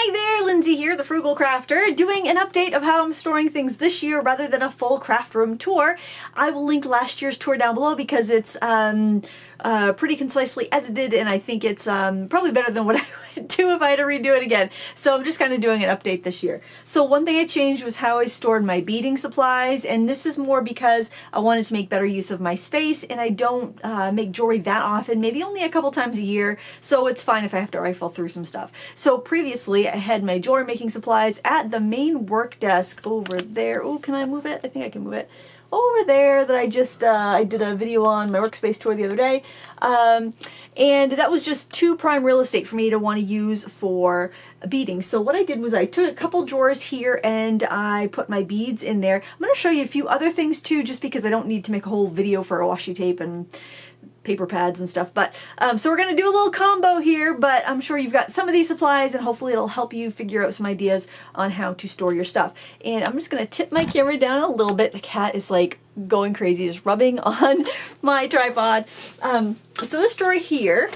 Hi there, Lindsay here, the Frugal Crafter, doing an update of how I'm storing things this year rather than a full craft room tour. I will link last year's tour down below because it's pretty concisely edited, and I think it's probably better than what I would do if I had to redo it again. So I'm just kind of doing an update this year. So one thing I changed was how I stored my beading supplies, and this is more because I wanted to make better use of my space, and I don't make jewelry that often, maybe only a couple times a year, so it's fine if I have to rifle through some stuff. So previously I had my jewelry making supplies at the main work desk over there. Oh, can I move it? I think I can move it. Over there that I just, I did a video on my workspace tour the other day, and that was just too prime real estate for me to want to use for beading. So what I did was I took a couple drawers here and I put my beads in there. I'm going to show you a few other things too, just because I don't need to make a whole video for washi tape and paper pads and stuff, but so we're going to do a little combo here, but I'm sure you've got some of these supplies and hopefully it'll help you figure out some ideas on how to store your stuff. And I'm just going to tip my camera down a little bit. The cat is like going crazy, just rubbing on my tripod. So this drawer here,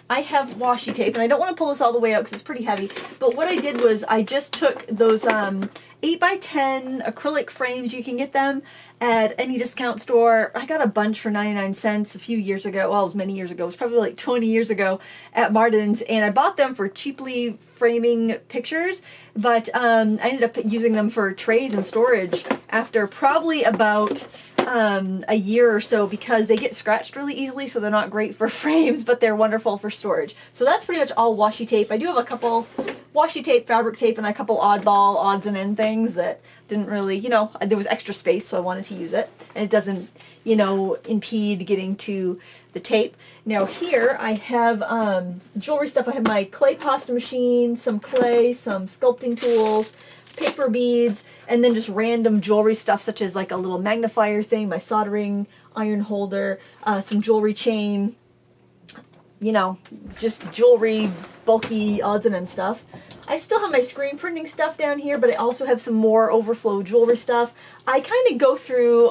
I have washi tape, and I don't want to pull this all the way out because it's pretty heavy, but what I did was I just took those 8x10 acrylic frames. You can get them at any discount store. I got a bunch for 99 cents a few years ago. Well, it was many years ago. It was probably like 20 years ago at Martin's, and I bought them for cheaply framing pictures, but I ended up using them for trays and storage after probably about a year or so, because they get scratched really easily, so they're not great for frames, but they're wonderful for storage. So that's pretty much all washi tape. I do have a couple washi tape, fabric tape, and a couple oddball odds and end things that didn't really, you know, there was extra space, so I wanted to use it, and it doesn't, you know, impede getting to the tape. Now here I have jewelry stuff. I have my clay pasta machine, some clay, some sculpting tools, paper beads, and then just random jewelry stuff such as like a little magnifier thing, my soldering iron holder, some jewelry chain, you know, just jewelry, bulky odds and ends stuff. I still have my screen printing stuff down here, but I also have some more overflow jewelry stuff. I kind of go through,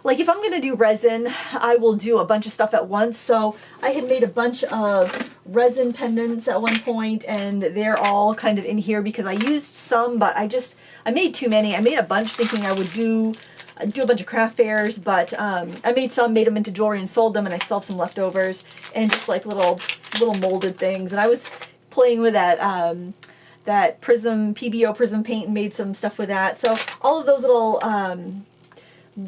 like if I'm going to do resin, I will do a bunch of stuff at once. So I had made a bunch of resin pendants at one point, and they're all kind of in here because I used some, but I made too many. I made a bunch thinking I would do a bunch of craft fairs, but I made some, made them into jewelry and sold them, and I still have some leftovers, and just like little molded things. And I was playing with that prism, PBO prism paint, and made some stuff with that. So all of those little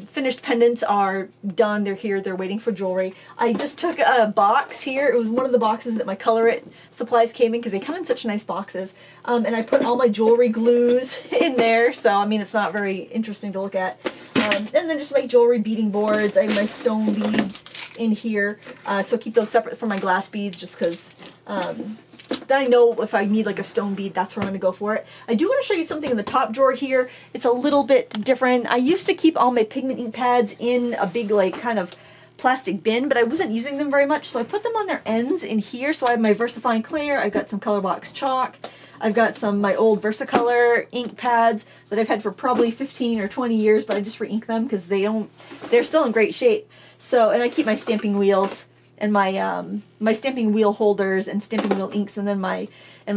finished pendants are done. They're here. They're waiting for jewelry. I just took a box here. It was one of the boxes that my Color It supplies came in because they come in such nice boxes. And I put all my jewelry glues in there. So, I mean, it's not very interesting to look at. And then just my jewelry beading boards. I have my stone beads in here. So keep those separate from my glass beads just because then I know if I need like a stone bead, that's where I'm going to go for it. I do want to show you something in the top drawer here. It's a little bit different. I used to keep all my pigment ink pads in a big like kind of plastic bin, but I wasn't using them very much, so I put them on their ends in here. So I have my VersaFine Clear, I've got some Colorbox chalk, I've got some my old VersaColor ink pads that I've had for probably 15 or 20 years, but I just re-ink them because they're still in great shape. So, and I keep my stamping wheels and my my stamping wheel holders and stamping wheel inks, and then my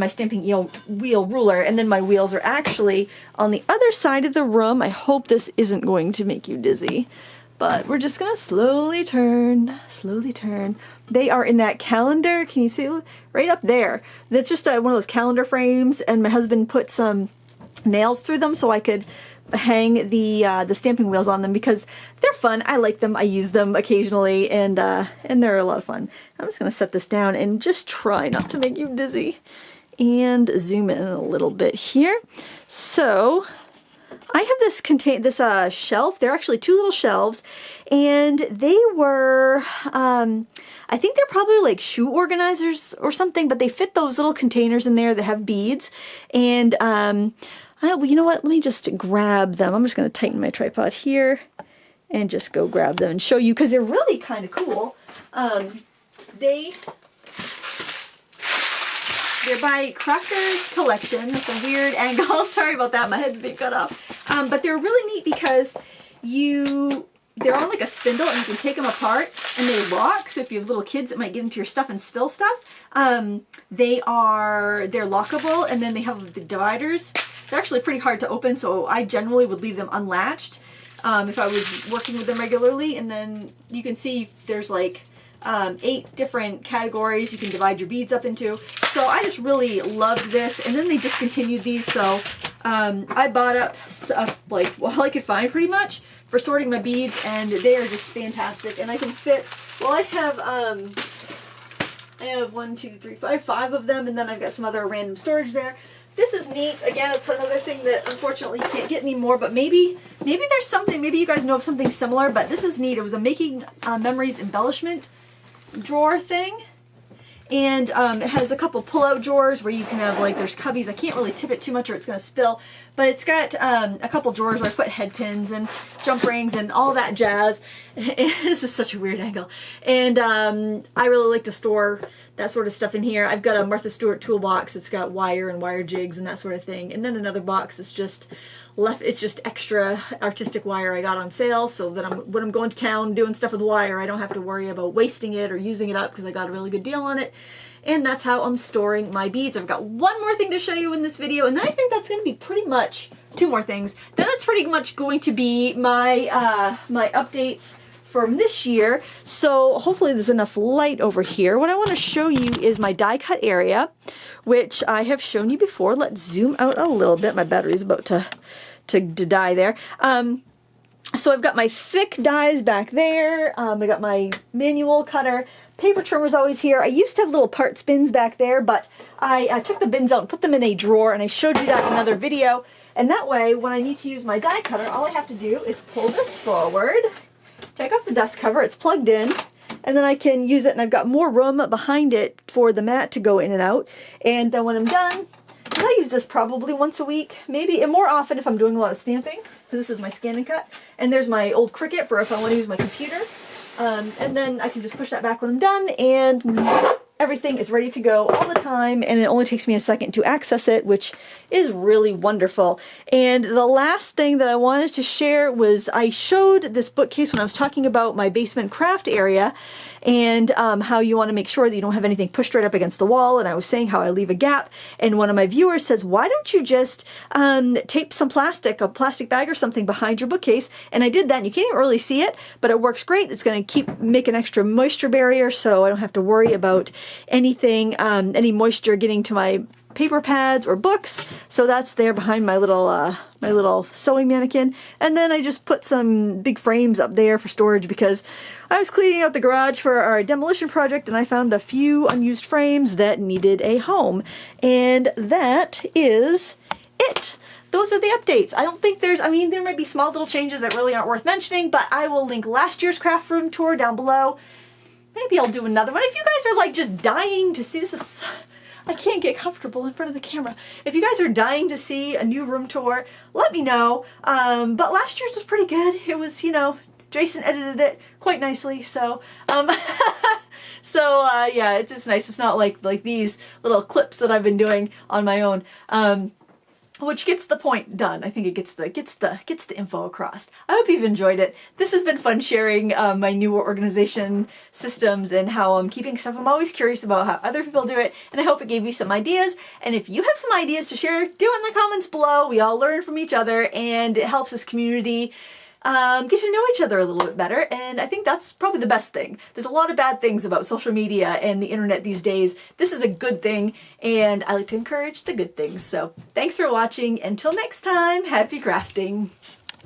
stamping wheel ruler, and then my wheels are actually on the other side of the room. I hope this isn't going to make you dizzy, but we're just gonna slowly turn, slowly turn. They are in that calendar. Can you see right up there? That's just one of those calendar frames, and my husband put some nails through them so I could hang the stamping wheels on them because they're fun. I like them. I use them occasionally, and they're a lot of fun. I'm just gonna set this down and just try not to make you dizzy, and zoom in a little bit here. So I have this shelf. They're actually two little shelves, and they were I think they're probably like shoe organizers or something, but they fit those little containers in there that have beads. And well, you know what? Let me just grab them. I'm just going to tighten my tripod here and just go grab them and show you because they're really kind of cool. They're by Crafter's Collection. That's a weird angle. Sorry about that. My head's being cut off. But they're really neat because you they're on like a spindle, and you can take them apart and they lock. So if you have little kids that might get into your stuff and spill stuff, they're lockable, and then they have the dividers. They're actually pretty hard to open, so I generally would leave them unlatched if I was working with them regularly. And then you can see there's like 8 different categories you can divide your beads up into. So I just really loved this, and then they discontinued these, so I bought up like all I could find pretty much for sorting my beads, and they are just fantastic. And I can fit, well, I have 1, 2, 3, 5 of them, and then I've got some other random storage there. This is neat. Again, it's another thing that unfortunately you can't get anymore, but maybe there's something, maybe you guys know of something similar, but this is neat. It was a Making Memories embellishment drawer thing, and it has a couple pull-out drawers where you can have, like, there's cubbies. I can't really tip it too much or it's going to spill, but it's got a couple drawers where I put head pins and jump rings and all that jazz. This is such a weird angle, and I really like to store that sort of stuff in here. I've got a Martha Stewart toolbox. It's got wire and wire jigs and that sort of thing, and then another box is just it's just extra artistic wire I got on sale, so that when I'm going to town doing stuff with wire, I don't have to worry about wasting it or using it up because I got a really good deal on it. And that's how I'm storing my beads. I've got one more thing to show you in this video, and then I think that's going to be pretty much 2 more things. Then that's pretty much going to be my my updates from this year. So hopefully there's enough light over here. What I want to show you is my die cut area, which I have shown you before. Let's zoom out a little bit. My battery's about to die there. So I've got my thick dies back there. I got my manual cutter. Paper trimmer's always here. I used to have little parts bins back there, but I took the bins out and put them in a drawer, and I showed you that in another video. And that way, when I need to use my die cutter, all I have to do is pull this forward, take off the dust cover, it's plugged in, and then I can use it, and I've got more room behind it for the mat to go in and out. And then when I'm done, I use this probably once a week, maybe, and more often if I'm doing a lot of stamping, because this is my scan and cut. And there's my old Cricut for if I want to use my computer. And then I can just push that back when I'm done, and everything is ready to go all the time, and it only takes me a second to access it, which is really wonderful. And the last thing that I wanted to share was I showed this bookcase when I was talking about my basement craft area, and how you want to make sure that you don't have anything pushed right up against the wall, and I was saying how I leave a gap, and one of my viewers says, why don't you just tape some a plastic bag or something behind your bookcase? And I did that, and you can't even really see it, but it works great. It's going to make an extra moisture barrier, so I don't have to worry about anything, any moisture getting to my paper pads or books. So that's there behind my little sewing mannequin. And then I just put some big frames up there for storage because I was cleaning out the garage for our demolition project, and I found a few unused frames that needed a home. And that is it. Those are the updates. I don't think there might be small little changes that really aren't worth mentioning, but I will link last year's Craftroom tour down below. Maybe I'll do another one. If you guys are like just dying to see this, I can't get comfortable in front of the camera. If you guys are dying to see a new room tour, let me know. But last year's was pretty good. It was, Jason edited it quite nicely. So, yeah, it's nice. It's not like these little clips that I've been doing on my own. Which gets the point done. I think it gets the info across. I hope you've enjoyed it. This has been fun sharing my new organization systems and how I'm keeping stuff. I'm always curious about how other people do it, and I hope it gave you some ideas. And if you have some ideas to share, do it in the comments below. We all learn from each other, and it helps this community get to know each other a little bit better, and I think that's probably the best thing. There's a lot of bad things about social media and the internet these days. This is a good thing, and I like to encourage the good things. So thanks for watching. Until next time, happy crafting.